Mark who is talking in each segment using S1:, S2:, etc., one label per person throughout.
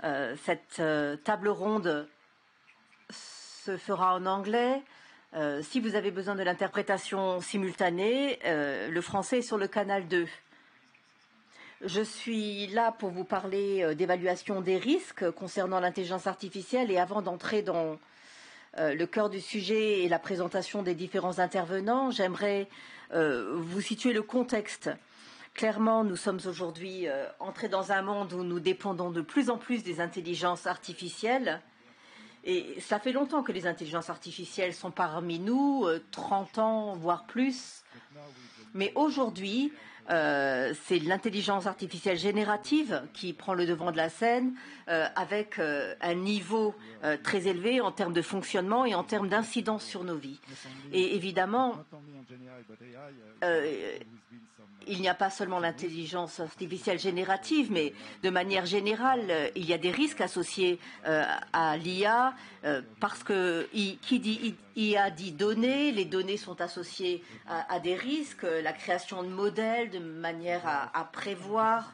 S1: Cette table ronde se fera en anglais. Si vous avez besoin de l'interprétation simultanée, le français est sur le canal 2. Je suis là pour vous parler d'évaluation des risques concernant l'intelligence artificielle, et avant d'entrer dans le cœur du sujet et la présentation des différents intervenants, j'aimerais vous situer le contexte. Clairement, nous sommes aujourd'hui entrés dans un monde où nous dépendons de plus en plus des intelligences artificielles. Et ça fait longtemps que les intelligences artificielles sont parmi nous, 30 ans, voire plus. Mais aujourd'hui, c'est l'intelligence artificielle générative qui prend le devant de la scène avec un niveau très élevé en termes de fonctionnement et en termes d'incidence sur nos vies. Et évidemment, il n'y a pas seulement l'intelligence artificielle générative, mais de manière générale, il y a des risques associés à l'IA, parce que qui dit IA dit données, les données sont associées à des risques, la création de modèles de manière à prévoir,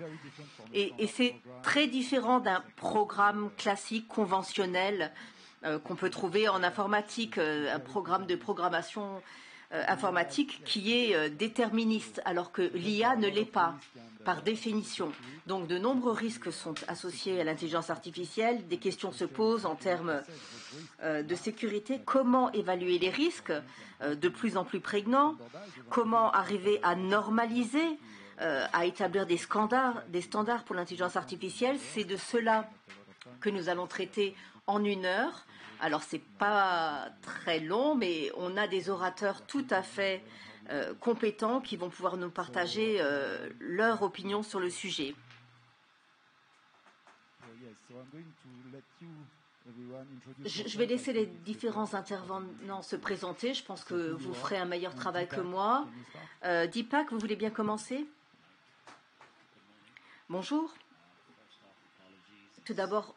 S1: et c'est très différent d'un programme classique, conventionnel, qu'on peut trouver en informatique, un programme de programmation informatique qui est déterministe, alors que l'IA ne l'est pas, par définition. Donc de nombreux risques sont associés à l'intelligence artificielle. Des questions se posent en termes de sécurité. Comment évaluer les risques de plus en plus prégnants? Comment arriver à normaliser, à établir des standards pour l'intelligence artificielle? C'est de cela que nous allons traiter en 1 heure. Alors, c'est pas très long, mais on a des orateurs tout à fait compétents qui vont pouvoir nous partager leur opinion sur le sujet. Je vais laisser les différents intervenants se présenter. Je pense que vous ferez un meilleur travail que moi. Deepak, vous voulez bien commencer? Bonjour. Tout d'abord,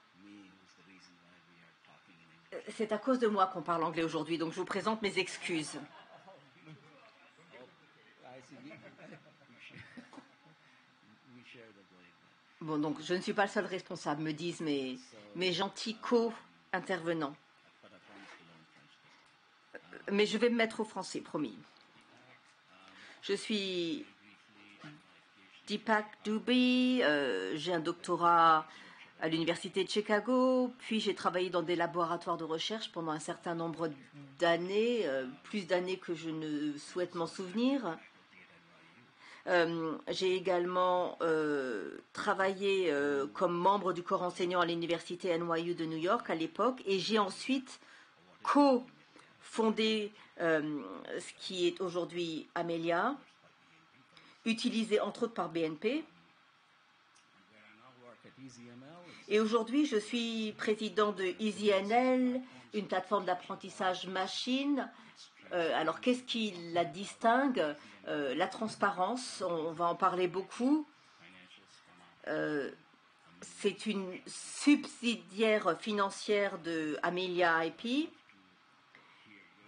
S1: c'est à cause de moi qu'on parle anglais aujourd'hui, donc je vous présente mes excuses. Bon, donc je ne suis pas le seul responsable, me disent mes gentils co-intervenants. Mais je vais me mettre au français, promis. Je suis Deepak Dubey, j'ai un doctorat à l'Université de Chicago, puis j'ai travaillé dans des laboratoires de recherche pendant un certain nombre d'années, plus d'années que je ne souhaite m'en souvenir. J'ai également travaillé comme membre du corps enseignant à l'Université NYU de New York à l'époque, et j'ai ensuite co-fondé ce qui est aujourd'hui Amelia, utilisé entre autres par BNP. Et aujourd'hui, je suis président de EasyNL, une plateforme d'apprentissage machine. Alors, qu'est-ce qui la distingue? La transparence, on va en parler beaucoup. C'est une subsidiaire financière de Amelia IP.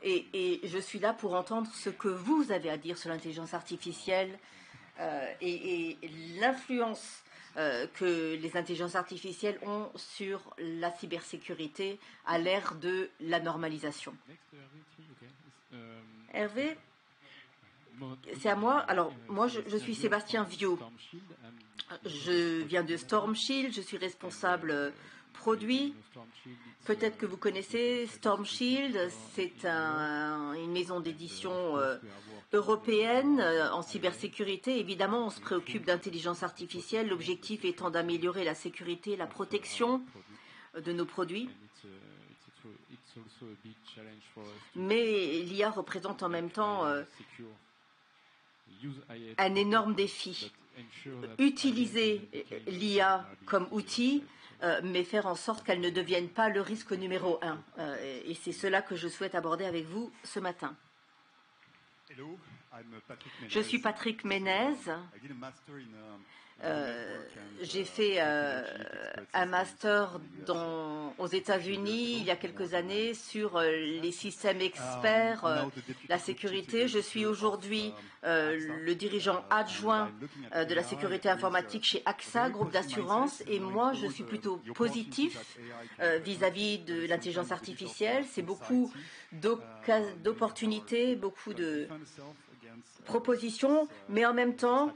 S1: Et je suis là pour entendre ce que vous avez à dire sur l'intelligence artificielle et l'influence que les intelligences artificielles ont sur la cybersécurité à l'ère de la normalisation. Hervé, c'est à moi. Alors, moi, je suis Sébastien Viau. Je viens de Storm Shield, je suis responsable produit. Peut-être que vous connaissez Storm Shield, c'est une maison d'édition européenne en cybersécurité. Évidemment, on se préoccupe d'intelligence artificielle, l'objectif étant d'améliorer la sécurité et la protection de nos produits. Mais l'IA représente en même temps un énorme défi. Utiliser l'IA comme outil, mais faire en sorte qu'elle ne devienne pas le risque numéro 1. Et c'est cela que je souhaite aborder avec vous ce matin.
S2: Hello,
S1: Je suis Patrick Ménez. J'ai fait un master aux États-Unis il y a quelques années sur les systèmes experts, la sécurité. Je suis aujourd'hui le dirigeant adjoint de la sécurité informatique chez AXA, groupe d'assurance, et moi je suis plutôt positif vis-à-vis de l'intelligence artificielle. C'est beaucoup d'opportunités, beaucoup de propositions, mais en même temps,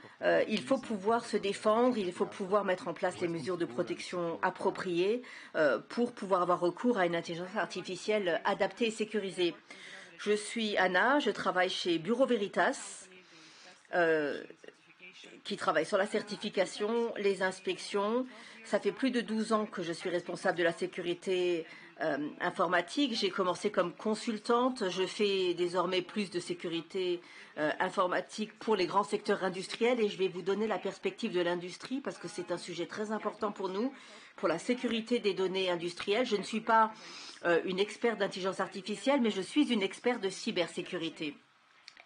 S1: il faut pouvoir se défendre, il faut pouvoir mettre en place les mesures de protection appropriées pour pouvoir avoir recours à une intelligence artificielle adaptée et sécurisée. Je suis Anna, je travaille chez Bureau Veritas, qui travaille sur la certification, les inspections. Ça fait plus de 12 ans que je suis responsable de la sécurité informatique. J'ai commencé comme consultante. Je fais désormais plus de sécurité informatique pour les grands secteurs industriels et je vais vous donner la perspective de l'industrie parce que c'est un sujet très important pour nous, pour la sécurité des données industrielles. Je ne suis pas une experte d'intelligence artificielle, mais je suis une experte de cybersécurité.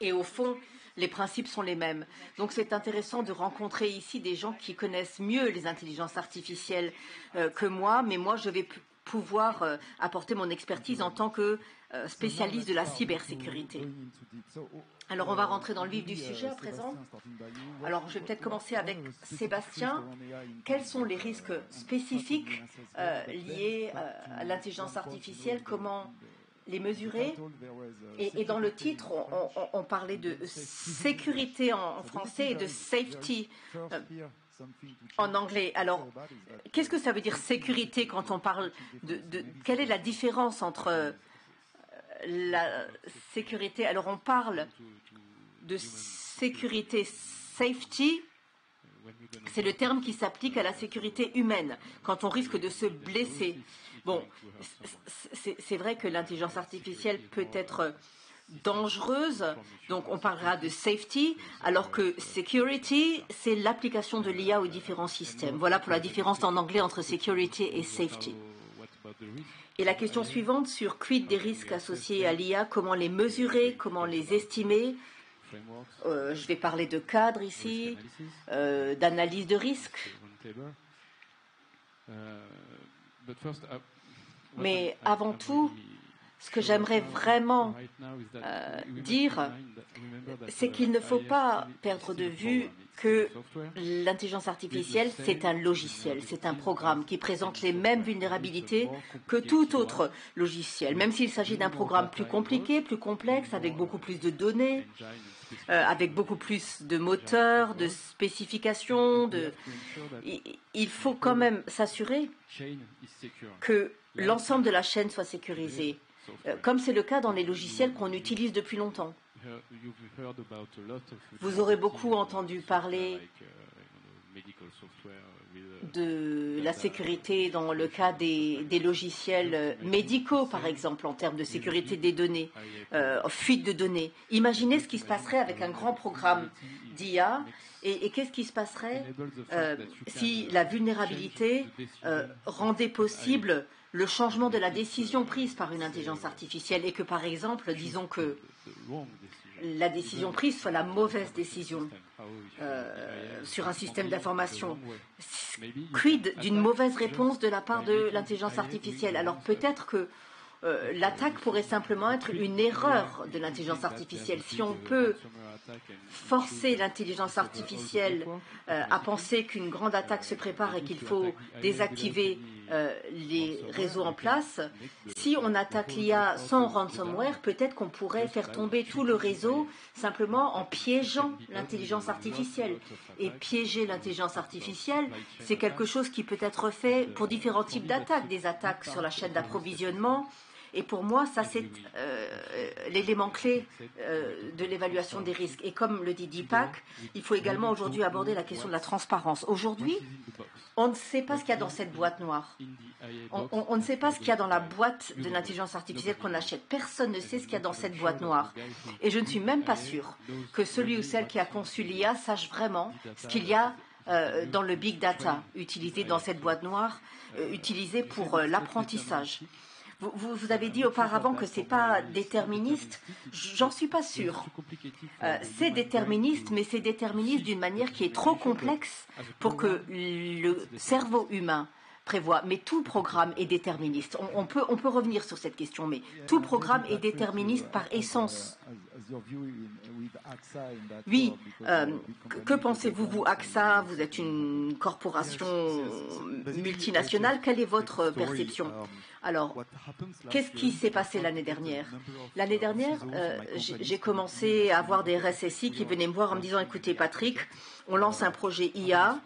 S1: Et au fond, les principes sont les mêmes. Donc c'est intéressant de rencontrer ici des gens qui connaissent mieux les intelligences artificielles que moi, mais moi je vais pouvoir apporter mon expertise en tant que spécialiste de la cybersécurité. Alors on va rentrer dans le vif du sujet à présent. Alors je vais peut-être commencer avec Sébastien. Quels sont les risques spécifiques liés à l'intelligence artificielle? Comment les mesurer? Et dans le titre, on parlait de sécurité en français et de safety en anglais. Alors, qu'est-ce que ça veut dire sécurité quand on parle quelle est la différence entre la sécurité? Alors, on parle de sécurité safety. C'est le terme qui s'applique à la sécurité humaine, quand on risque de se blesser. Bon, c'est vrai que l'intelligence artificielle peut être dangereuse, donc on parlera de safety, alors que security, c'est l'application de l'IA aux différents systèmes. Voilà pour la différence en anglais entre security et safety. Et la question suivante sur quid des risques associés à l'IA, comment les mesurer, comment les estimer. Je vais parler de cadre ici, d'analyse de risque. Mais avant tout, ce que j'aimerais vraiment dire, c'est qu'il ne faut pas perdre de vue que l'intelligence artificielle, c'est un logiciel, c'est un programme qui présente les mêmes vulnérabilités que tout autre logiciel, même s'il s'agit d'un programme plus compliqué, plus complexe, avec beaucoup plus de données, avec beaucoup plus de moteurs, de spécifications. Il faut quand même s'assurer que l'ensemble de la chaîne soit sécurisée, comme c'est le cas dans les logiciels qu'on utilise depuis longtemps. Vous aurez beaucoup entendu parler de la sécurité dans le cas des logiciels médicaux, par exemple, en termes de sécurité des données, fuite de données. Imaginez ce qui se passerait avec un grand programme d'IA et qu'est-ce qui se passerait si la vulnérabilité rendait possible le changement de la décision prise par une intelligence artificielle et que, par exemple, disons que la décision prise soit la mauvaise décision sur un système d'information. Quid d'une mauvaise réponse de la part de l'intelligence artificielle? Alors peut-être que l'attaque pourrait simplement être une erreur de l'intelligence artificielle. Si on peut forcer l'intelligence artificielle à penser qu'une grande attaque se prépare et qu'il faut désactiver les réseaux en place, si on attaque l'IA sans ransomware, peut-être qu'on pourrait faire tomber tout le réseau simplement en piégeant l'intelligence artificielle. Et piéger l'intelligence artificielle, c'est quelque chose qui peut être fait pour différents types d'attaques, des attaques sur la chaîne d'approvisionnement. Et pour moi, ça c'est l'élément clé de l'évaluation des risques. Et comme le dit Deepak, il faut également aujourd'hui aborder la question de la transparence. Aujourd'hui, on ne sait pas ce qu'il y a dans cette boîte noire. On ne sait pas ce qu'il y a dans la boîte de l'intelligence artificielle qu'on achète. Personne ne sait ce qu'il y a dans cette boîte noire. Et je ne suis même pas sûre que celui ou celle qui a conçu l'IA sache vraiment ce qu'il y a dans le big data utilisé dans cette boîte noire, utilisé pour l'apprentissage. Vous avez dit auparavant que ce n'est pas déterministe. J'en suis pas sûre. C'est déterministe, mais c'est déterministe d'une manière qui est trop complexe pour que le cerveau humain prévoit. Mais tout programme est déterministe. On peut revenir sur cette question, mais tout programme est déterministe par essence. Oui, que pensez-vous, vous, AXA? Vous êtes une corporation multinationale. Quelle est votre perception? Alors, qu'est-ce qui s'est passé l'année dernière? L'année dernière, j'ai commencé à avoir des RSSI qui venaient me voir en me disant, écoutez Patrick, on lance un projet IA.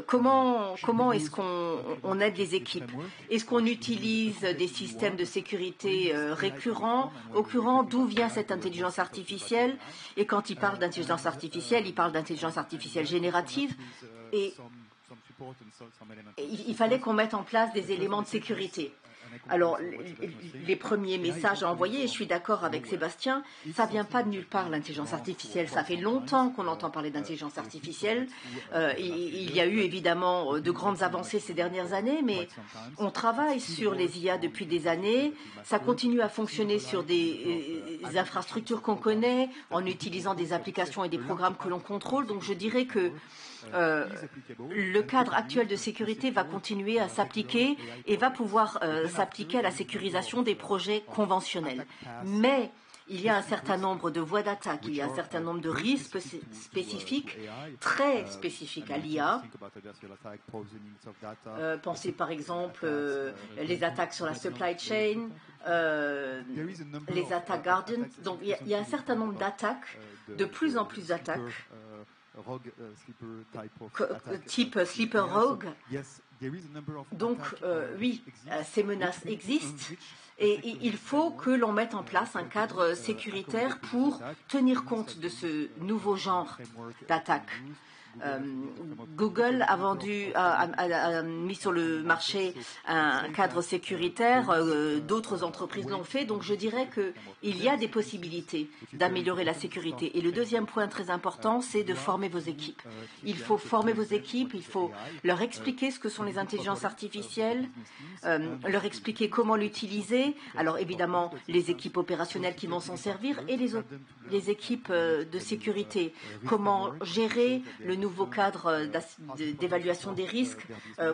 S1: Comment est-ce qu'on aide les équipes? Est-ce qu'on utilise des systèmes de sécurité récurrents, occurrents? D'où vient cette intelligence artificielle? Et quand il parle d'intelligence artificielle, il parle d'intelligence artificielle générative. Et il fallait qu'on mette en place des éléments de sécurité. Alors, les premiers messages à envoyer, et je suis d'accord avec Sébastien, ça ne vient pas de nulle part, l'intelligence artificielle. Ça fait longtemps qu'on entend parler d'intelligence artificielle. Il y a eu évidemment de grandes avancées ces dernières années, mais on travaille sur les IA depuis des années. Ça continue à fonctionner sur des infrastructures qu'on connaît, en utilisant des applications et des programmes que l'on contrôle. Donc, je dirais que le cadre actuel de sécurité va continuer à s'appliquer et va pouvoir s'appliquer à la sécurisation des projets conventionnels. Mais il y a un certain nombre de voies d'attaque, il y a un certain nombre de risques spécifiques, très spécifiques à l'IA. Pensez par exemple les attaques sur la supply chain, les attaques Guardian. Donc il y a un certain nombre d'attaques, de plus en plus d'attaques, type Sleeper Rogue. Donc oui, ces menaces existent et il faut que l'on mette en place un cadre sécuritaire pour tenir compte de ce nouveau genre d'attaque. Google a mis sur le marché un cadre sécuritaire, d'autres entreprises l'ont fait, donc je dirais qu'il y a des possibilités d'améliorer la sécurité. Et le deuxième point très important, c'est de former vos équipes. Il faut former vos équipes, il faut leur expliquer ce que sont les intelligences artificielles, leur expliquer comment l'utiliser. Alors évidemment, les équipes opérationnelles qui vont s'en servir et les équipes de sécurité. Comment gérer le nouveau cadre d'évaluation des risques,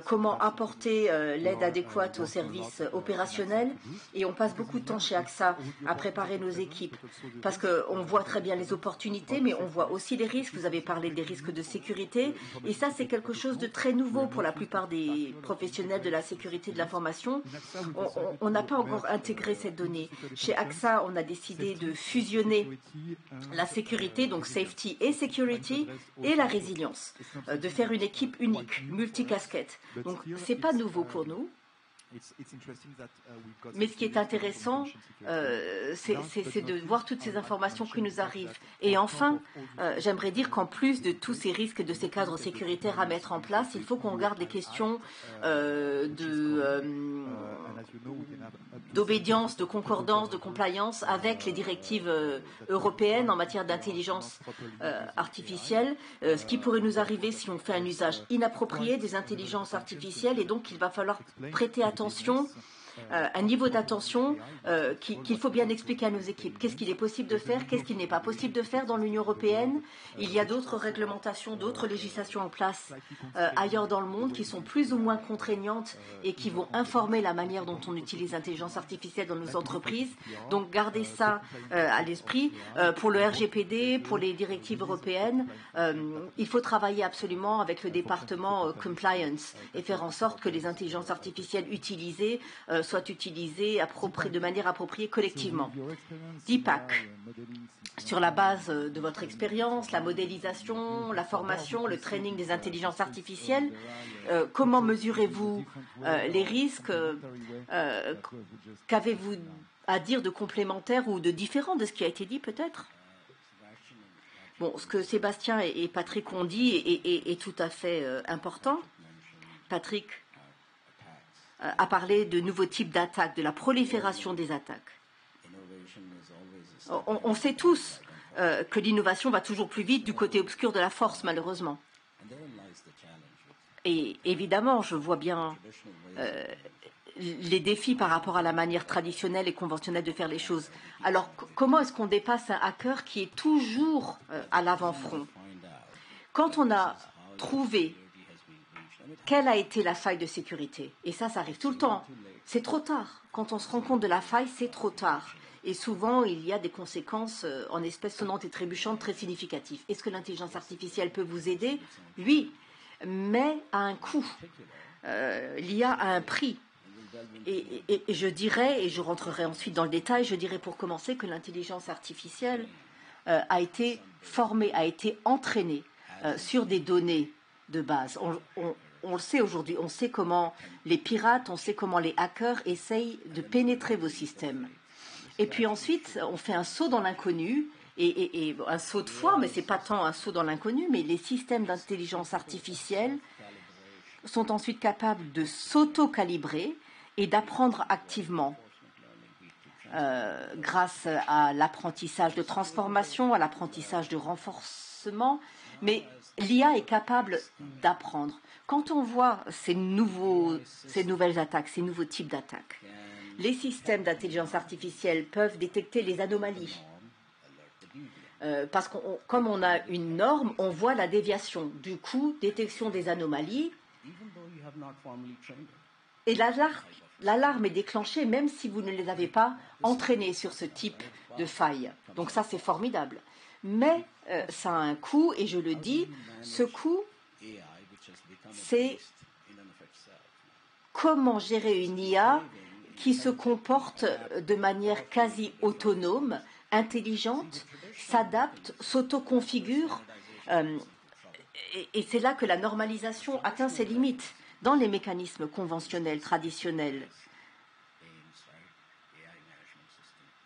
S1: comment apporter l'aide adéquate aux services opérationnels. Et on passe beaucoup de temps chez AXA à préparer nos équipes parce qu'on voit très bien les opportunités, mais on voit aussi les risques. Vous avez parlé des risques de sécurité et ça, c'est quelque chose de très nouveau pour la plupart des professionnels de la sécurité de l'information. On n'a pas encore intégré cette donnée. Chez AXA, on a décidé de fusionner la sécurité, donc safety et security, et la résilience, de faire une équipe unique, multicasquette. Donc, ce n'est pas nouveau pour nous. Mais ce qui est intéressant, c'est de voir toutes ces informations qui nous arrivent. Et enfin, j'aimerais dire qu'en plus de tous ces risques et de ces cadres sécuritaires à mettre en place, il faut qu'on garde les questions d'obédience, de concordance, de compliance avec les directives européennes en matière d'intelligence artificielle, ce qui pourrait nous arriver si on fait un usage inapproprié des intelligences artificielles, et donc il va falloir prêter attention, un niveau d'attention qu'il faut bien expliquer à nos équipes. Qu'est-ce qu'il est possible de faire, qu'est-ce qu'il n'est pas possible de faire dans l'Union européenne. Il y a d'autres réglementations, d'autres législations en place ailleurs dans le monde qui sont plus ou moins contraignantes et qui vont informer la manière dont on utilise l'intelligence artificielle dans nos entreprises. Donc gardez ça à l'esprit. Pour le RGPD, pour les directives européennes, il faut travailler absolument avec le département Compliance et faire en sorte que les intelligences artificielles utilisées soient utilisées de manière appropriée collectivement. Deepak, sur la base de votre expérience, la modélisation, la formation, le training des intelligences artificielles, comment mesurez-vous les risques? Qu'avez-vous à dire de complémentaire ou de différent de ce qui a été dit peut-être? Bon, ce que Sébastien et Patrick ont dit est tout à fait important. Patrick a parlé de nouveaux types d'attaques, de la prolifération des attaques. On sait tous que l'innovation va toujours plus vite du côté obscur de la force, malheureusement. Et évidemment, je vois bien les défis par rapport à la manière traditionnelle et conventionnelle de faire les choses. Alors, comment est-ce qu'on dépasse un hacker qui est toujours à l'avant-front? Quand on a trouvé quelle a été la faille de sécurité, et ça arrive tout le temps, c'est trop tard. Quand on se rend compte de la faille, c'est trop tard. Et souvent, il y a des conséquences en espèces sonnantes et trébuchantes très significatives. Est-ce que l'intelligence artificielle peut vous aider? Oui, mais à un coût. L'IA a un prix. Et je dirais, et je rentrerai ensuite dans le détail, je dirais pour commencer que l'intelligence artificielle a été formée, a été entraînée sur des données de base. On le sait aujourd'hui, on sait comment les pirates, on sait comment les hackers essayent de pénétrer vos systèmes. Et puis ensuite, on fait un saut dans l'inconnu, et un saut de foi, mais ce n'est pas tant un saut dans l'inconnu, mais les systèmes d'intelligence artificielle sont ensuite capables de s'auto-calibrer et d'apprendre activement grâce à l'apprentissage de transformation, à l'apprentissage de renforcement, mais l'IA est capable d'apprendre. Quand on voit ces nouvelles attaques, ces nouveaux types d'attaques, les systèmes d'intelligence artificielle peuvent détecter les anomalies. Parce que comme on a une norme, on voit la déviation. Du coup, détection des anomalies. Et l'alarme est déclenchée même si vous ne les avez pas entraînés sur ce type de faille. Donc ça, c'est formidable. Mais ça a un coût, et je le dis, ce coût, c'est comment gérer une IA qui se comporte de manière quasi autonome, intelligente, s'adapte, s'autoconfigure. Et c'est là que la normalisation atteint ses limites dans les mécanismes conventionnels, traditionnels.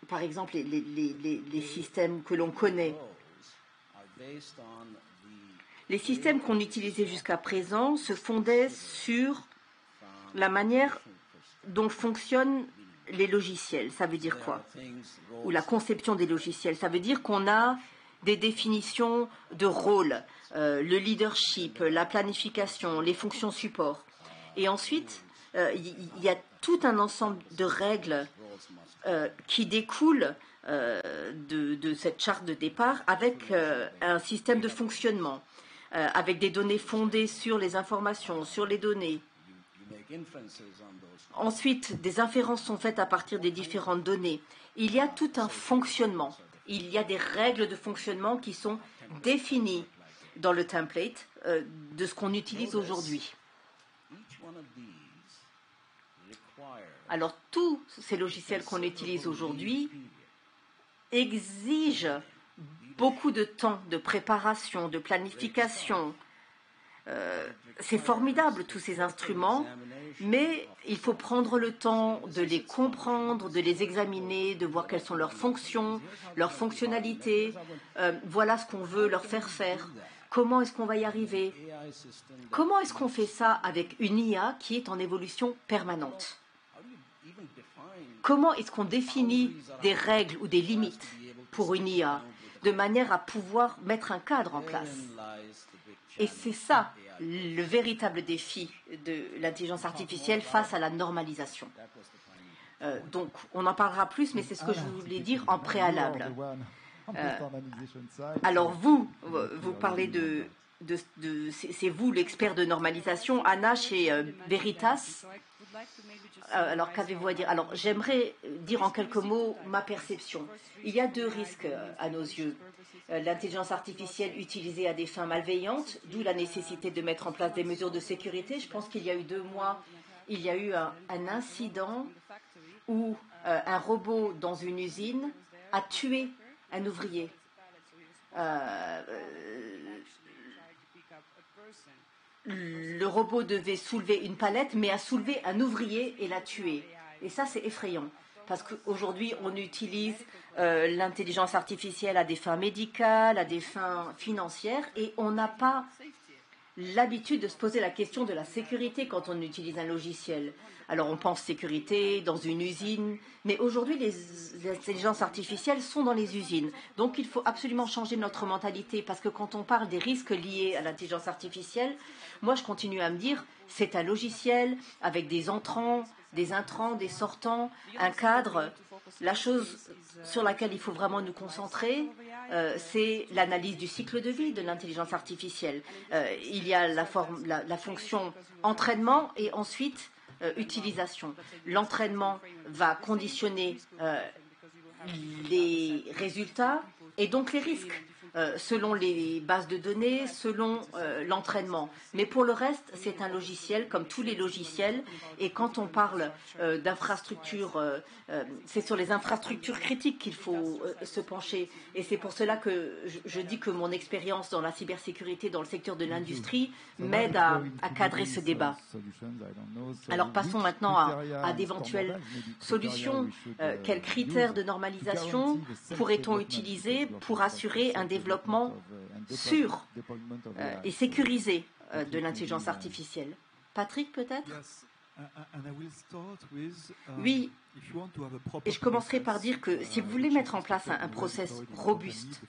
S1: Par exemple, les systèmes que l'on connaît. Les systèmes qu'on utilisait jusqu'à présent se fondaient sur la manière dont fonctionnent les logiciels. Ça veut dire quoi? Ou la conception des logiciels. Ça veut dire qu'on a des définitions de rôle, le leadership, la planification, les fonctions support. Et ensuite, il y a tout un ensemble de règles qui découlent de cette charte de départ avec un système de fonctionnement, avec des données fondées sur les informations, sur les données. Ensuite, des inférences sont faites à partir des différentes données. Il y a tout un fonctionnement. Il y a des règles de fonctionnement qui sont définies dans le template de ce qu'on utilise aujourd'hui. Alors, tous ces logiciels qu'on utilise aujourd'hui exigent beaucoup de temps de préparation, de planification. C'est formidable, tous ces instruments, mais il faut prendre le temps de les comprendre, de les examiner, de voir quelles sont leurs fonctions, leurs fonctionnalités. Voilà ce qu'on veut leur faire faire. Comment est-ce qu'on va y arriver? Comment est-ce qu'on fait ça avec une IA qui est en évolution permanente? Comment est-ce qu'on définit des règles ou des limites pour une IA de manière à pouvoir mettre un cadre en place? Et c'est ça le véritable défi de l'intelligence artificielle face à la normalisation. Donc, on en parlera plus, mais c'est ce que je voulais dire en préalable. Alors, vous parlez c'est vous l'expert de normalisation, Anna, chez Veritas. Alors, qu'avez-vous à dire? Alors, j'aimerais dire en quelques mots ma perception. Il y a deux risques à nos yeux. L'intelligence artificielle utilisée à des fins malveillantes, d'où la nécessité de mettre en place des mesures de sécurité. Je pense qu'il y a eu 2 mois, il y a eu un incident où un robot dans une usine a tué un ouvrier. Le robot devait soulever une palette, mais a soulevé un ouvrier et l'a tué. Et ça, c'est effrayant. Parce qu'aujourd'hui, on utilise l'intelligence artificielle à des fins médicales, à des fins financières, et on n'a pas l'habitude de se poser la question de la sécurité quand on utilise un logiciel. Alors on pense sécurité dans une usine, mais aujourd'hui les intelligences artificielles sont dans les usines. Donc il faut absolument changer notre mentalité parce que quand on parle des risques liés à l'intelligence artificielle, moi je continue à me dire c'est un logiciel avec des entrants, des intrants, des sortants, un cadre. La chose sur laquelle il faut vraiment nous concentrer, c'est l'analyse du cycle de vie de l'intelligence artificielle. Il y a la fonction entraînement et ensuite utilisation. L'entraînement va conditionner les résultats et donc les risques. Selon les bases de données, selon l'entraînement. Mais pour le reste, c'est un logiciel comme tous les logiciels. Et quand on parle d'infrastructures, c'est sur les infrastructures critiques qu'il faut se pencher. Et c'est pour cela que je dis que mon expérience dans la cybersécurité, dans le secteur de l'industrie, m'aide à cadrer ce débat. Alors passons maintenant à d'éventuelles solutions. Quels critères de normalisation pourrait-on utiliser pour assurer un développement sûr et sécurisé de l'intelligence artificielle? Patrick, peut-être? Oui, et je commencerai par dire que si vous voulez mettre en place un process robuste,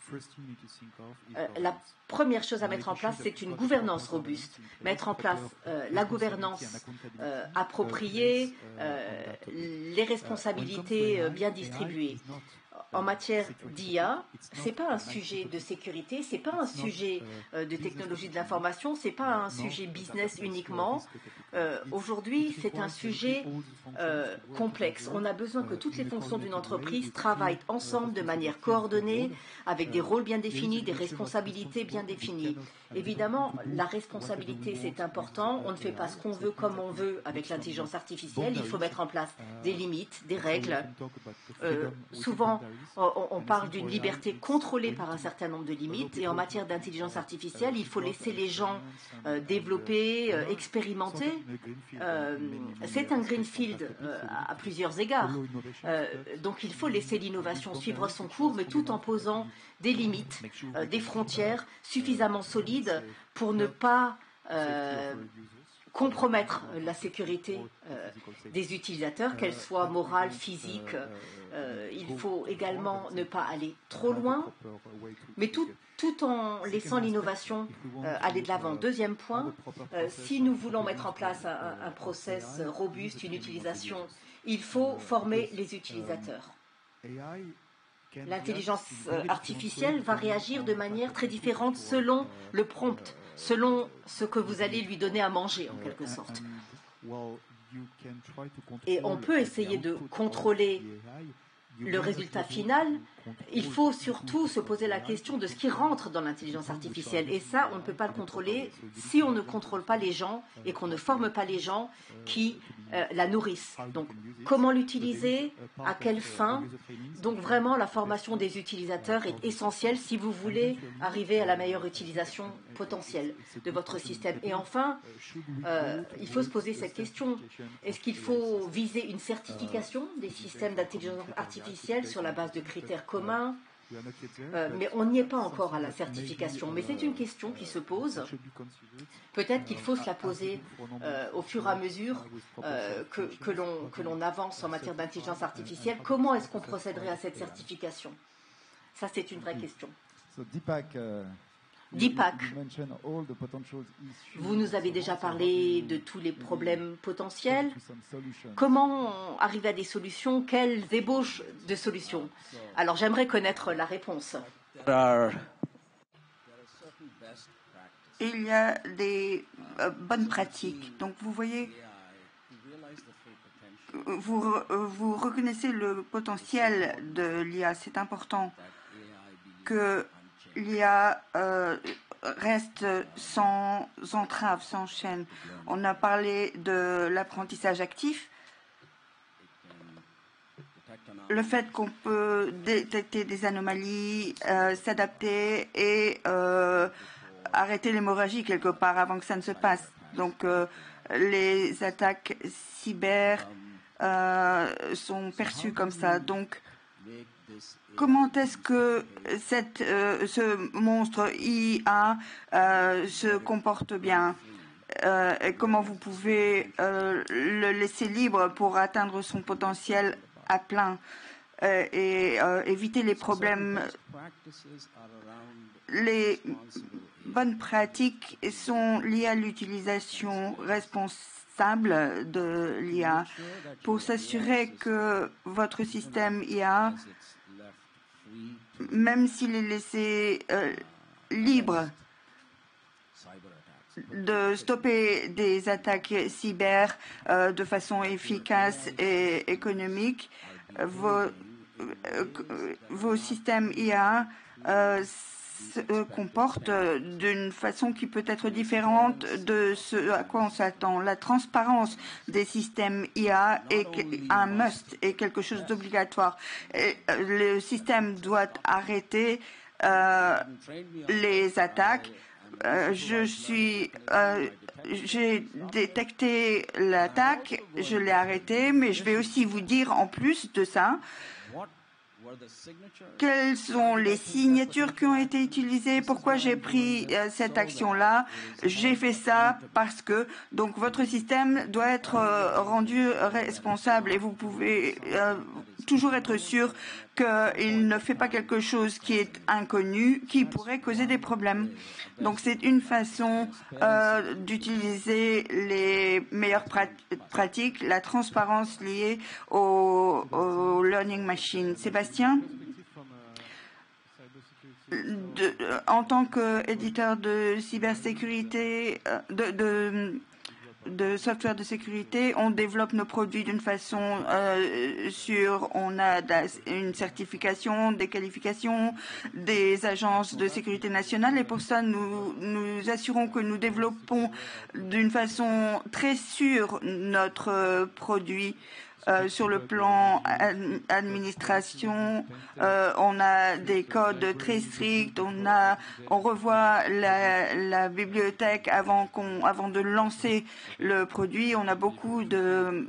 S1: la première chose à mettre en place, c'est une gouvernance robuste. Mettre en place la gouvernance appropriée, les responsabilités bien distribuées. En matière d'IA, ce n'est pas un sujet de sécurité, ce n'est pas un sujet de technologie de l'information, ce n'est pas un sujet business uniquement. Aujourd'hui, c'est un sujet complexe. On a besoin que toutes les fonctions d'une entreprise travaillent ensemble de manière coordonnée, avec des rôles bien définis, des responsabilités bien définies. Évidemment, la responsabilité, c'est important. On ne fait pas ce qu'on veut comme on veut avec l'intelligence artificielle. Il faut mettre en place des limites, des règles. Souvent, on parle d'une liberté contrôlée par un certain nombre de limites. Et en matière d'intelligence artificielle, il faut laisser les gens développer, expérimenter. C'est un greenfield à plusieurs égards. Donc il faut laisser l'innovation suivre son cours, mais tout en posant des limites, des frontières suffisamment solides pour ne pas compromettre la sécurité des utilisateurs, qu'elle soit morale, physique. Il faut également ne pas aller trop loin, mais tout en laissant l'innovation aller de l'avant. Deuxième point, si nous voulons mettre en place un process robuste, une utilisation, il faut former les utilisateurs. L'intelligence artificielle va réagir de manière très différente selon le prompt, selon ce que vous allez lui donner à manger, en quelque sorte. Et on peut essayer de contrôler le résultat final. Il faut surtout se poser la question de ce qui rentre dans l'intelligence artificielle. Et ça, on ne peut pas le contrôler si on ne contrôle pas les gens et qu'on ne forme pas les gens qui la nourrissent. Donc, comment l'utiliser, à quelle fin? Donc, vraiment, la formation des utilisateurs est essentielle si vous voulez arriver à la meilleure utilisation potentielle de votre système. Et enfin, il faut se poser cette question. Est-ce qu'il faut viser une certification des systèmes d'intelligence artificielle sur la base de critères communs? Mais on n'y est pas encore à la certification. Mais c'est une question qui se pose. Peut-être qu'il faut se la poser au fur et à mesure que l'on avance en matière d'intelligence artificielle. Comment est-ce qu'on procéderait à cette certification? Ça, c'est une vraie question. Deepak, vous nous avez déjà parlé de tous les problèmes potentiels. Comment arriver à des solutions? Quelles ébauches de solutions? Alors j'aimerais connaître la réponse.
S2: Il y a des bonnes pratiques. Donc vous voyez, vous reconnaissez le potentiel de l'IA. C'est important que l'IA reste sans entrave, sans chaîne. On a parlé de l'apprentissage actif. Le fait qu'on peut détecter des anomalies, s'adapter et arrêter l'hémorragie quelque part avant que ça ne se passe. Donc les attaques cyber sont perçues comme ça. Donc comment est-ce que ce monstre IA se comporte bien? Et comment vous pouvez le laisser libre pour atteindre son potentiel à plein et éviter les problèmes. Les bonnes pratiques sont liées à l'utilisation responsable de l'IA pour s'assurer que votre système IA, même s'il est laissé libre, de stopper des attaques cyber de façon efficace et économique. Vos systèmes IA se comportent d'une façon qui peut être différente de ce à quoi on s'attend. La transparence des systèmes IA est un must et quelque chose d'obligatoire. Le système doit arrêter les attaques. J'ai détecté l'attaque, je l'ai arrêtée, mais je vais aussi vous dire en plus de ça quelles sont les signatures qui ont été utilisées, pourquoi j'ai pris cette action-là. J'ai fait ça parce que donc votre système doit être rendu responsable et vous pouvez toujours être sûr qu'il ne fait pas quelque chose qui est inconnu, qui pourrait causer des problèmes. Donc c'est une façon d'utiliser les meilleures pratiques, la transparence liée au learning machine. Sébastien, en tant qu'éditeur de cybersécurité, de software de sécurité, on développe nos produits d'une façon sûre. On a une certification, des qualifications des agences de sécurité nationale et pour ça, nous assurons que nous développons d'une façon très sûre notre produit. Sur le plan administration, on a des codes très stricts, on revoit la bibliothèque avant de lancer le produit. On a beaucoup de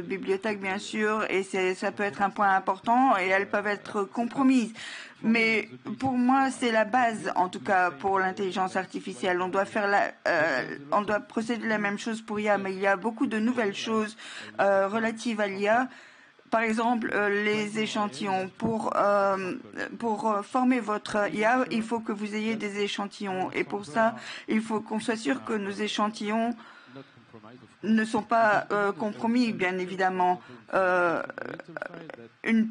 S2: bibliothèques bien sûr et ça peut être un point important et elles peuvent être compromises. Mais pour moi, c'est la base, en tout cas, pour l'intelligence artificielle. On doit procéder de la même chose pour IA, mais il y a beaucoup de nouvelles choses relatives à l'IA. Par exemple, les échantillons. Pour former votre IA, il faut que vous ayez des échantillons. Et pour ça, il faut qu'on soit sûr que nos échantillons ne sont pas compromis, bien évidemment. Une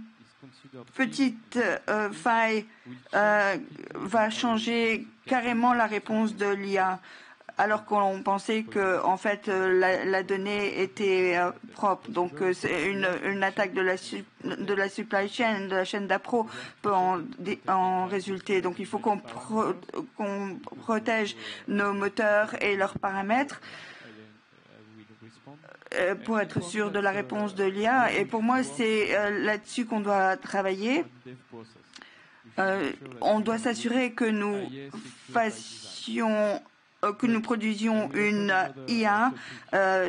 S2: petite faille va changer carrément la réponse de l'IA, alors qu'on pensait que en fait la donnée était propre. Donc c'est une attaque de la supply chain, de la chaîne d'appro peut en résulter. Donc il faut qu'on protège nos moteurs et leurs paramètres pour être sûr de la réponse de l'IA. Et pour moi, c'est là-dessus qu'on doit travailler. On doit s'assurer que nous produisions une IA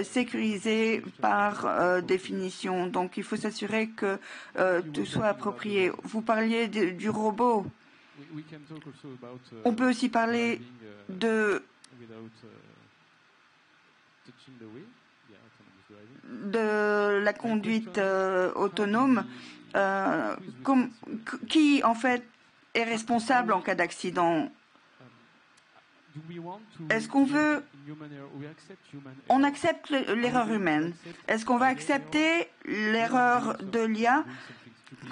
S2: sécurisée par définition. Donc, il faut s'assurer que tout soit approprié. Vous parliez du robot. On peut aussi parler de la conduite autonome, qui en fait est responsable en cas d'accident. Est-ce qu'on veut... On accepte l'erreur humaine. Est-ce qu'on va accepter l'erreur de l'IA?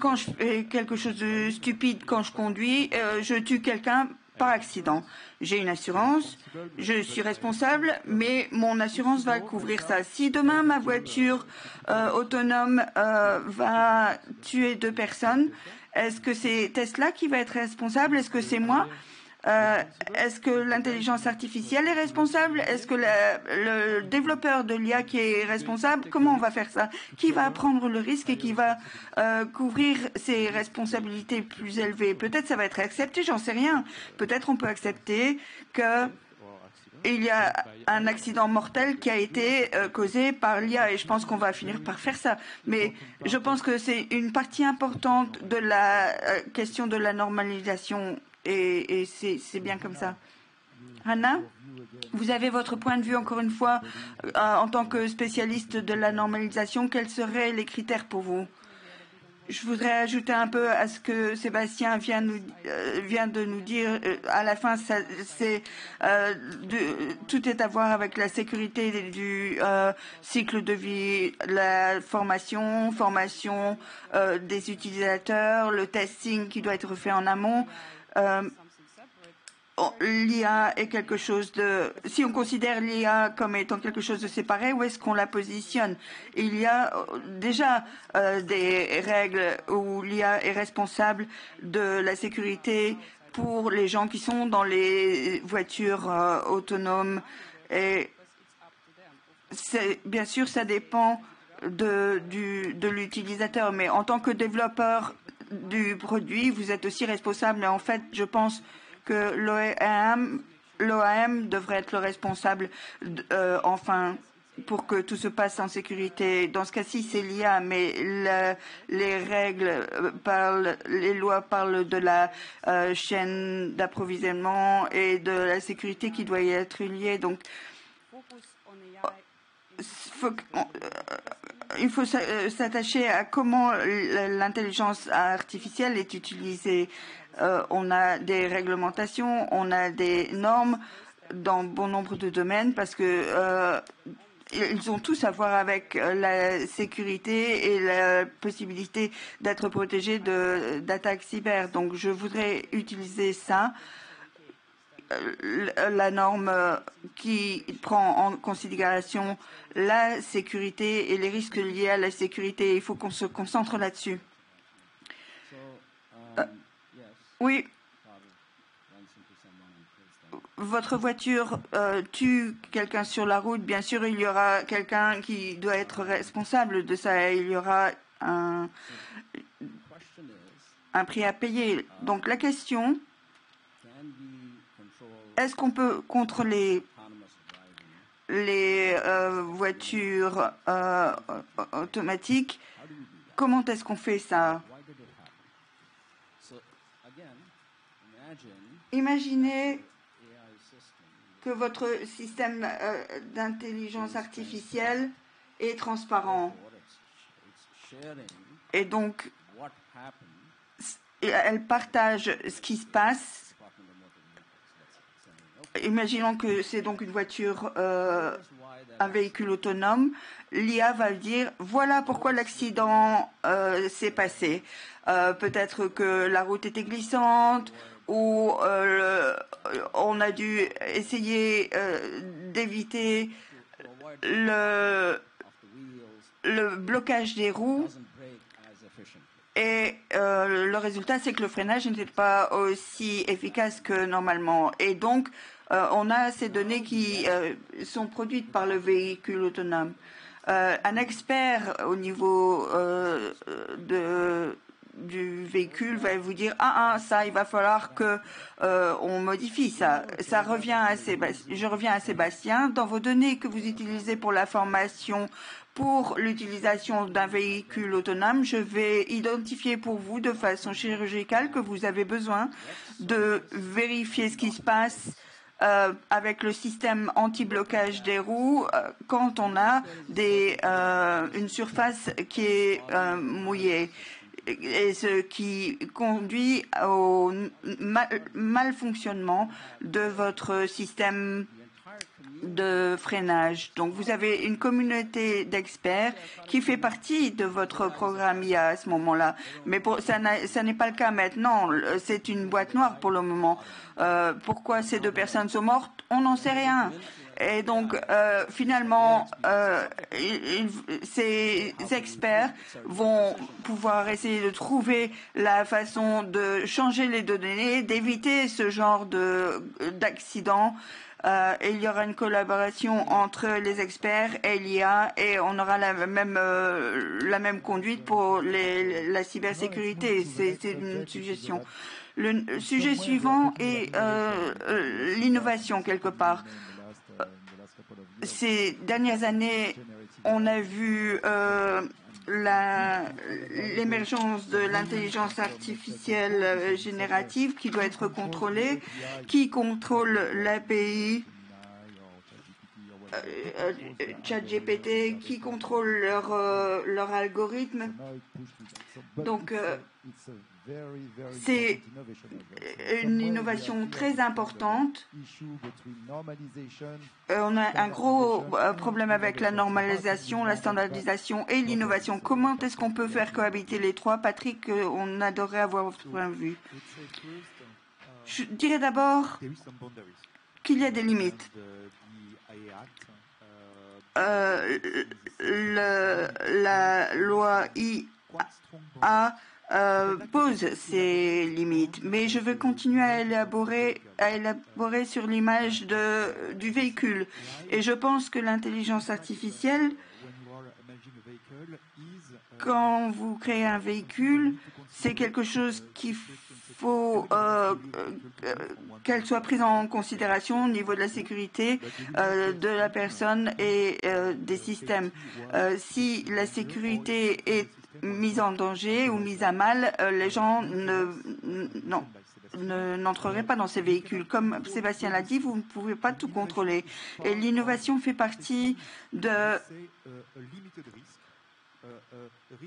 S2: Quand je fais quelque chose de stupide, quand je conduis, je tue quelqu'un par accident. J'ai une assurance, je suis responsable, mais mon assurance va couvrir ça. Si demain ma voiture autonome va tuer 2 personnes, est-ce que c'est Tesla qui va être responsable? Est-ce que c'est moi? Est-ce que l'intelligence artificielle est responsable? Est-ce que le développeur de l'IA qui est responsable? Comment on va faire ça? Qui va prendre le risque et qui va couvrir ses responsabilités plus élevées? Peut-être ça va être accepté, j'en sais rien. Peut-être on peut accepter que il y a un accident mortel qui a été causé par l'IA et je pense qu'on va finir par faire ça. Mais je pense que c'est une partie importante de la question de la normalisation et c'est bien comme ça. Hannah, vous avez votre point de vue encore une fois en tant que spécialiste de la normalisation. Quels seraient les critères pour vous? Je voudrais ajouter un peu à ce que Sébastien vient de nous dire. À la fin, tout est à voir avec la sécurité du cycle de vie, la formation des utilisateurs, le testing qui doit être fait en amont. L'IA est quelque chose de... Si on considère l'IA comme étant quelque chose de séparé, où est-ce qu'on la positionne? Il y a déjà des règles où l'IA est responsable de la sécurité pour les gens qui sont dans les voitures autonomes. Et bien sûr, ça dépend de l'utilisateur, mais en tant que développeur du produit, vous êtes aussi responsable. Et en fait, je pense que l'OAM devrait être le responsable, enfin, pour que tout se passe en sécurité. Dans ce cas-ci, c'est l'IA, mais les règles les lois parlent de la chaîne d'approvisionnement et de la sécurité qui doit y être liée. Donc, il faut s'attacher à comment l'intelligence artificielle est utilisée. On a des réglementations, on a des normes dans bon nombre de domaines parce que ils ont tous à voir avec la sécurité et la possibilité d'être protégés d'attaques cyber. Donc je voudrais utiliser ça, la norme qui prend en considération la sécurité et les risques liés à la sécurité. Il faut qu'on se concentre là-dessus. Oui. Votre voiture tue quelqu'un sur la route, bien sûr, il y aura quelqu'un qui doit être responsable de ça. Il y aura un prix à payer. Donc la question, est-ce qu'on peut contrôler les voitures automatiques? Comment est-ce qu'on fait ça? Imaginez que votre système d'intelligence artificielle est transparent. Et donc, elle partage ce qui se passe. Imaginons que c'est donc une voiture, un véhicule autonome. L'IA va dire, voilà pourquoi l'accident s'est passé. Peut-être que la route était glissante ou on a dû essayer d'éviter le blocage des roues. Et le résultat, c'est que le freinage n'était pas aussi efficace que normalement. Et donc, on a ces données qui sont produites par le véhicule autonome. Un expert au niveau du véhicule va vous dire ça, il va falloir que on modifie ça. Je reviens à Sébastien. Dans vos données que vous utilisez pour la formation, pour l'utilisation d'un véhicule autonome, je vais identifier pour vous de façon chirurgicale que vous avez besoin de vérifier ce qui se passe avec le système anti-blocage des roues quand on a une surface qui est mouillée. Et ce qui conduit au malfonctionnement de votre système de freinage. Donc vous avez une communauté d'experts qui fait partie de votre programme IA à ce moment-là. Mais ça n'est pas le cas maintenant. C'est une boîte noire pour le moment. Pourquoi ces deux personnes sont mortes? On n'en sait rien. Et donc, finalement, ces experts vont pouvoir essayer de trouver la façon de changer les données, d'éviter ce genre d'accident. Et il y aura une collaboration entre les experts et l'IA et on aura la même conduite pour la cybersécurité. C'est une suggestion. Le sujet suivant est l'innovation quelque part. Ces dernières années, on a vu l'émergence de l'intelligence artificielle générative qui doit être contrôlée, qui contrôle l'API, ChatGPT, qui contrôle leur algorithme. Donc, c'est une innovation très importante. On a un gros problème avec la normalisation, la standardisation et l'innovation. Comment est-ce qu'on peut faire cohabiter les trois? Patrick, on adorerait avoir votre point de vue. Je dirais d'abord qu'il y a des limites. La loi IA pose ces limites, mais je veux continuer à élaborer sur l'image du véhicule. Et je pense que l'intelligence artificielle, quand vous créez un véhicule, c'est quelque chose qu'il faut qu'elle soit prise en considération au niveau de la sécurité de la personne et des systèmes. Si la sécurité est mise en danger ou mise à mal, les gens n'entreraient pas dans ces véhicules. Comme Sébastien l'a dit, vous ne pouvez pas tout contrôler. Et l'innovation fait partie de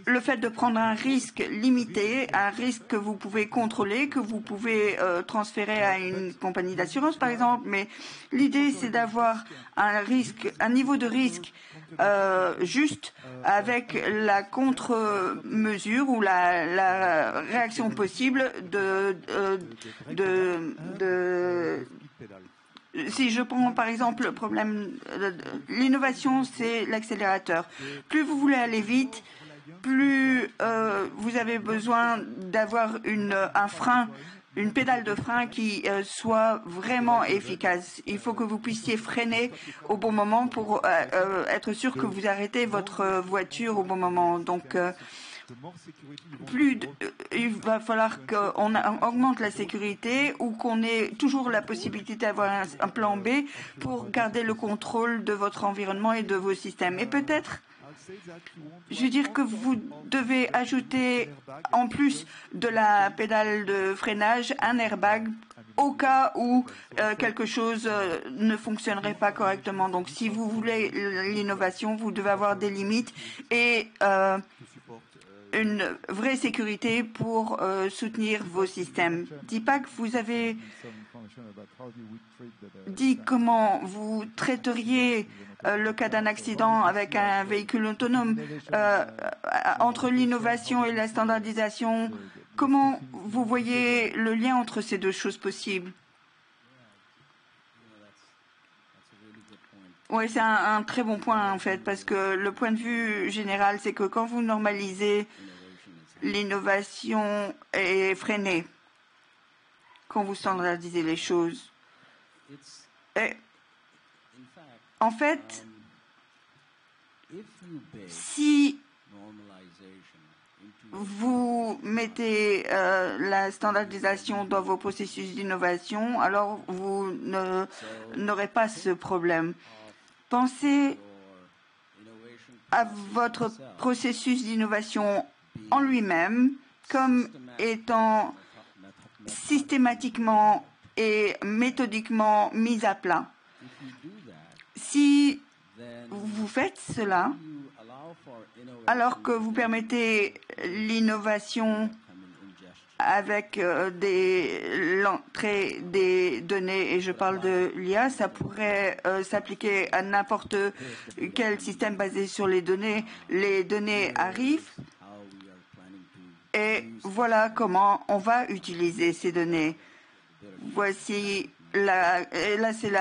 S2: le fait de prendre un risque limité, un risque que vous pouvez contrôler, que vous pouvez transférer à une compagnie d'assurance, par exemple. Mais l'idée, c'est d'avoir un niveau de risque juste avec la contre-mesure ou la réaction possible si je prends par exemple le problème, l'innovation, c'est l'accélérateur. Plus vous voulez aller vite, plus vous avez besoin d'avoir un frein, une pédale de frein qui soit vraiment efficace. Il faut que vous puissiez freiner au bon moment pour être sûr que vous arrêtez votre voiture au bon moment. Donc, il va falloir qu'on augmente la sécurité ou qu'on ait toujours la possibilité d'avoir un plan B pour garder le contrôle de votre environnement et de vos systèmes. Et peut-être, je veux dire que vous devez ajouter, en plus de la pédale de freinage, un airbag au cas où quelque chose ne fonctionnerait pas correctement. Donc, si vous voulez l'innovation, vous devez avoir des limites et une vraie sécurité pour soutenir vos systèmes. Deepak, vous avez dit comment vous traiteriez le cas d'un accident avec un véhicule autonome. Entre l'innovation et la standardisation, comment vous voyez le lien entre ces deux choses possibles? Oui, c'est un très bon point en fait, parce que le point de vue général, c'est que quand vous normalisez, l'innovation est freinée. Quand vous standardisez les choses. Et, en fait, si vous mettez la standardisation dans vos processus d'innovation, alors vous n'aurez pas ce problème. Pensez à votre processus d'innovation en lui-même comme étant systématiquement et méthodiquement mis à plat. Si vous faites cela, alors que vous permettez l'innovation avec l'entrée des données, et je parle de l'IA, ça pourrait s'appliquer à n'importe quel système basé sur les données arrivent, et voilà comment on va utiliser ces données. Voici là c'est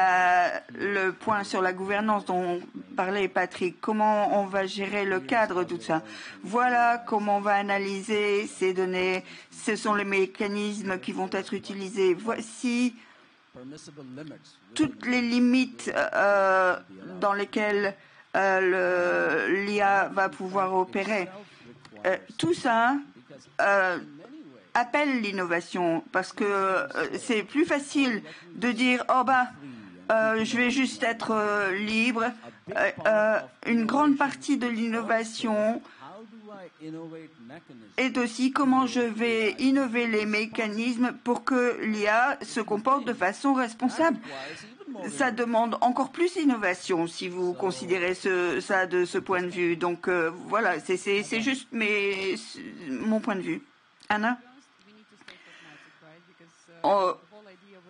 S2: le point sur la gouvernance dont parlait Patrick. Comment on va gérer le cadre, tout ça. Voilà comment on va analyser ces données. Ce sont les mécanismes qui vont être utilisés. Voici toutes les limites dans lesquelles l'IA va pouvoir opérer. Tout ça appelle l'innovation, parce que c'est plus facile de dire oh je vais juste être libre. Une grande partie de l'innovation est aussi comment je vais innover les mécanismes pour que l'IA se comporte de façon responsable. Ça demande encore plus d'innovation si vous considérez ça de ce point de vue. Donc voilà, c'est juste mon point de vue. Anna?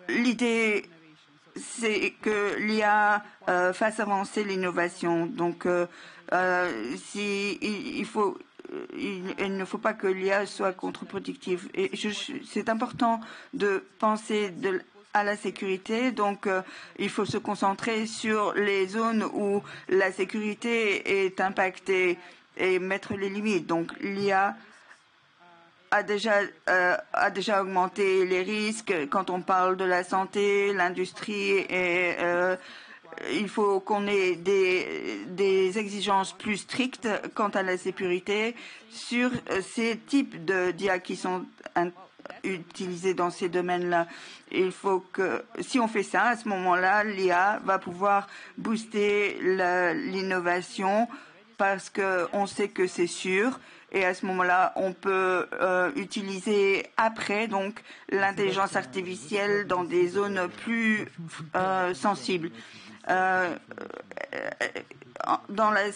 S2: L'idée, c'est que l'IA fasse avancer l'innovation. Donc il ne faut pas que l'IA soit contre-productive. Et c'est important de penser à la sécurité. Donc, il faut se concentrer sur les zones où la sécurité est impactée et mettre les limites. Donc, l'IA a déjà augmenté les risques quand on parle de la santé, l'industrie et il faut qu'on ait des exigences plus strictes quant à la sécurité sur ces types d'IA qui sont utilisés dans ces domaines-là. Il faut que, si on fait ça, à ce moment-là, l'IA va pouvoir booster l'innovation parce qu'on sait que c'est sûr. Et à ce moment-là, on peut utiliser après donc l'intelligence artificielle dans des zones plus sensibles. Dans la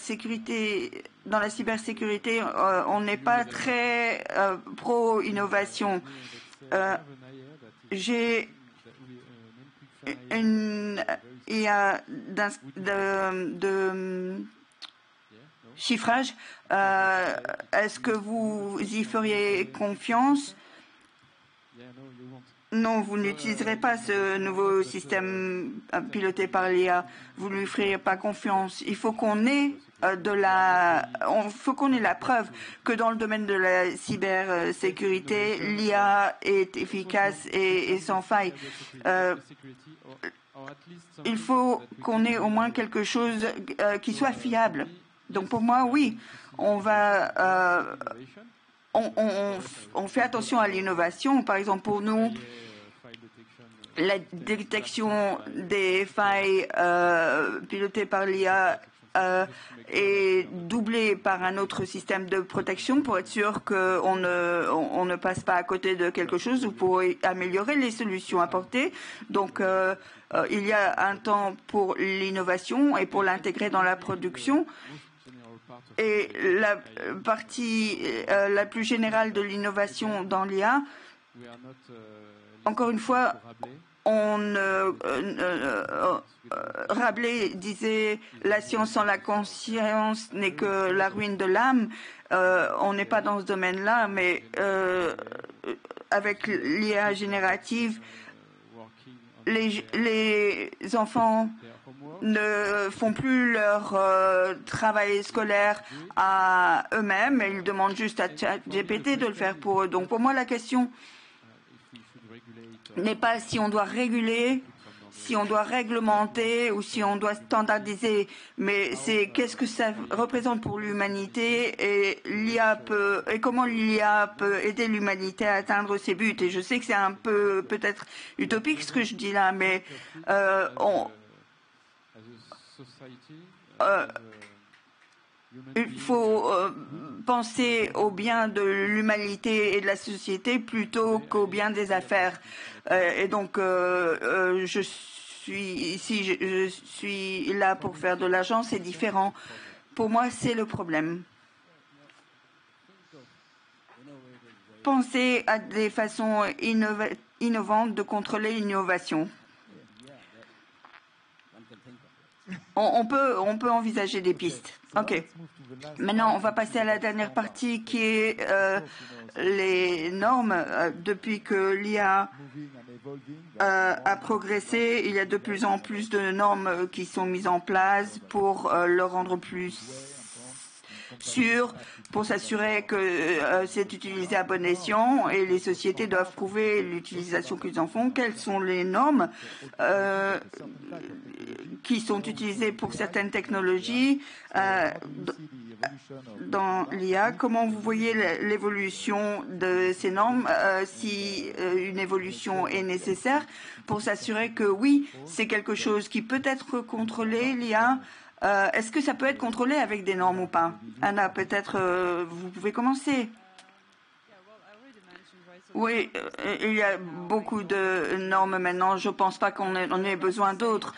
S2: cybersécurité, on n'est pas très pro-innovation. J'ai une IA de chiffrage. Est-ce que vous y feriez confiance? Non, vous n'utiliserez pas ce nouveau système piloté par l'IA. Vous ne lui ferez pas confiance. Il faut qu'on ait la preuve que dans le domaine de la cybersécurité, l'IA est efficace et sans faille. Il faut qu'on ait au moins quelque chose qui soit fiable. Donc pour moi, oui, on fait attention à l'innovation. Par exemple, pour nous, la détection des failles pilotée par l'IA est doublée par un autre système de protection pour être sûr qu'on ne passe pas à côté de quelque chose ou pour améliorer les solutions apportées. Donc, il y a un temps pour l'innovation et pour l'intégrer dans la production. Et la partie la plus générale de l'innovation dans l'IA, encore une fois, Rabelais disait « La science sans la conscience n'est que la ruine de l'âme ». On n'est pas dans ce domaine-là, mais avec l'IA générative, les enfants ne font plus leur travail scolaire à eux-mêmes, ils demandent juste à ChatGPT de le faire pour eux. Donc pour moi, la question n'est pas si on doit réguler, si on doit réglementer ou si on doit standardiser, mais c'est qu'est-ce que ça représente pour l'humanité et comment l'IA peut aider l'humanité à atteindre ses buts. Et je sais que c'est un peu peut-être utopique ce que je dis là, mais il faut penser au bien de l'humanité et de la société plutôt qu'au bien des affaires. Et donc, je suis là pour faire de l'argent, c'est différent. Pour moi, c'est le problème. Pensez à des façons innovantes de contrôler l'innovation. On peut envisager des pistes. OK. Maintenant, on va passer à la dernière partie qui est les normes. Depuis que l'IA a progressé, il y a de plus en plus de normes qui sont mises en place pour le rendre plus sûr pour s'assurer que c'est utilisé à bon escient et les sociétés doivent prouver l'utilisation qu'ils en font. Quelles sont les normes qui sont utilisées pour certaines technologies dans l'IA? Comment vous voyez l'évolution de ces normes, si une évolution est nécessaire pour s'assurer que oui, c'est quelque chose qui peut être contrôlé, l'IA? Est-ce que ça peut être contrôlé avec des normes ou pas? Anna, peut-être vous pouvez commencer. Oui, il y a beaucoup de normes maintenant. Je ne pense pas qu'on ait besoin d'autres.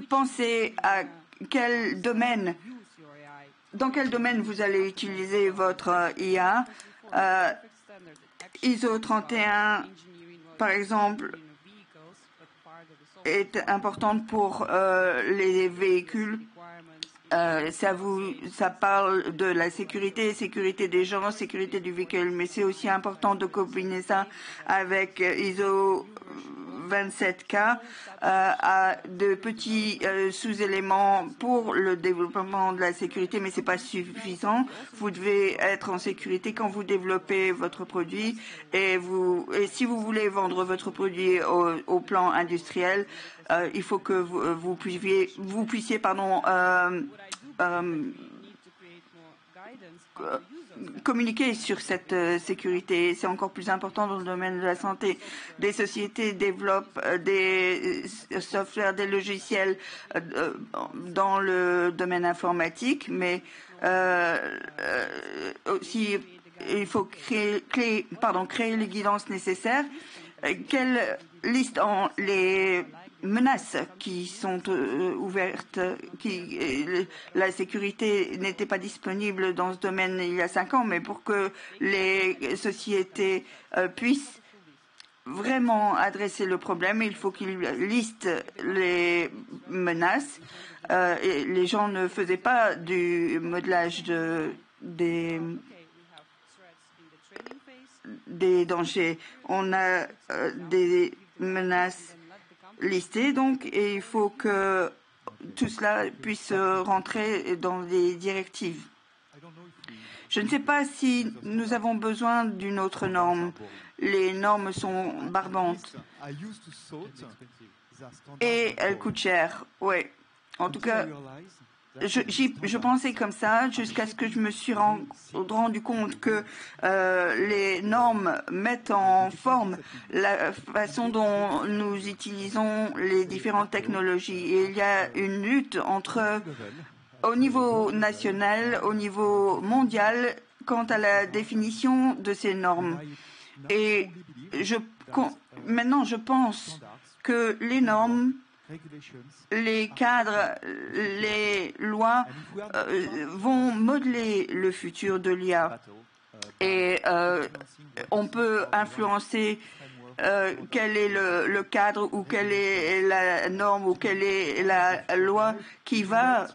S2: Pensez à quel domaine, dans quel domaine vous allez utiliser votre IA. ISO 31, par exemple, est importante pour les véhicules. Ça parle de la sécurité des gens, sécurité du véhicule, mais c'est aussi important de combiner ça avec ISO 27K à de petits sous-éléments pour le développement de la sécurité, mais c'est pas suffisant. Vous devez être en sécurité quand vous développez votre produit et si vous voulez vendre votre produit au plan industriel, il faut que vous puissiez communiquer sur cette sécurité. C'est encore plus important dans le domaine de la santé. Des sociétés développent des softwares, des logiciels dans le domaine informatique, mais aussi il faut créer les guidances nécessaires. Quelle liste les menaces qui sont ouvertes, la sécurité n'était pas disponible dans ce domaine il y a 5 ans, mais pour que les sociétés puissent vraiment adresser le problème, il faut qu'ils listent les menaces. Et les gens ne faisaient pas du modelage des dangers. On a des menaces listées, donc, et il faut que tout cela puisse rentrer dans les directives. Je ne sais pas si nous avons besoin d'une autre norme. Les normes sont barbantes et elles coûtent cher. Oui, en tout cas, je pensais comme ça jusqu'à ce que je me suis rendu compte que les normes mettent en forme la façon dont nous utilisons les différentes technologies. Et il y a une lutte au niveau national, au niveau mondial, quant à la définition de ces normes. Et maintenant, je pense que les normes, les cadres, les lois vont modeler le futur de l'IA. Et on peut influencer quel est le cadre ou quelle est la norme ou quelle est la loi qui va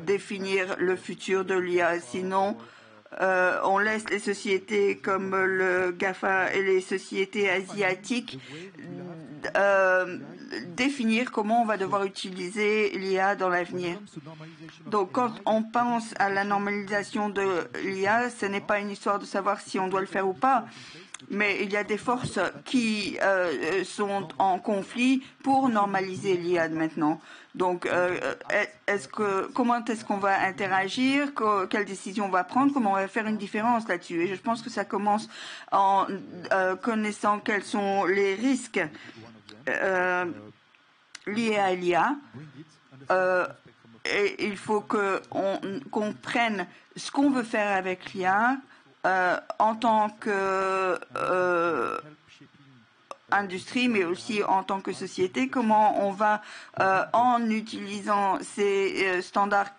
S2: définir le futur de l'IA. Sinon, on laisse les sociétés comme le GAFA et les sociétés asiatiques définir comment on va devoir utiliser l'IA dans l'avenir. Donc, quand on pense à la normalisation de l'IA, ce n'est pas une histoire de savoir si on doit le faire ou pas, mais il y a des forces qui sont en conflit pour normaliser l'IA maintenant. Donc, comment est-ce qu'on va interagir, quelles décisions on va prendre, comment on va faire une différence là-dessus? Et je pense que ça commence en connaissant quels sont les risques liés à l'IA. Et il faut qu'on comprenne ce qu'on veut faire avec l'IA en tant que industrie, mais aussi en tant que société, comment on va, en utilisant ces standards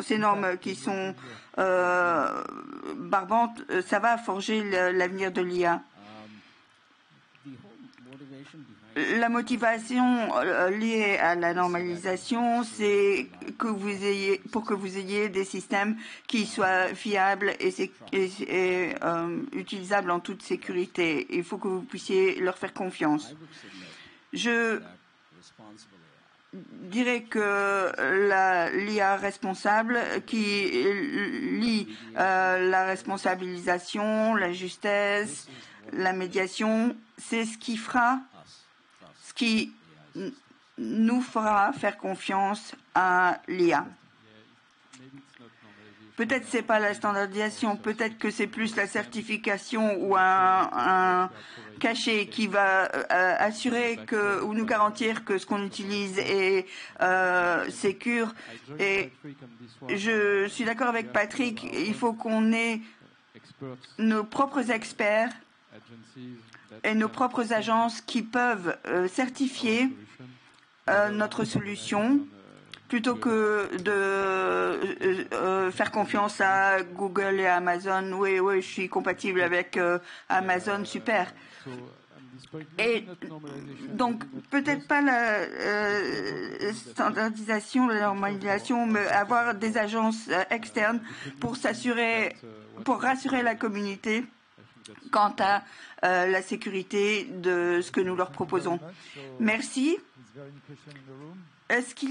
S2: ces normes qui sont barbantes, ça va forger l'avenir de l'IA. La motivation liée à la normalisation, c'est pour que vous ayez des systèmes qui soient fiables et utilisables en toute sécurité. Il faut que vous puissiez leur faire confiance. Je dirais que l'IA responsable qui lie la responsabilisation, la justesse, la médiation, c'est ce qui nous fera faire confiance à l'IA. Peut-être c'est pas la standardisation, peut-être que c'est plus la certification ou un cachet qui va assurer que ou nous garantir que ce qu'on utilise est sécure. Et je suis d'accord avec Patrick, il faut qu'on ait nos propres experts et nos propres agences qui peuvent certifier notre solution plutôt que de faire confiance à Google et à Amazon. Oui, je suis compatible avec Amazon, super. Et donc, peut-être pas la standardisation, la normalisation, mais avoir des agences externes pour rassurer la communauté quant à la sécurité de ce que nous leur proposons. Merci. Est-ce qu'il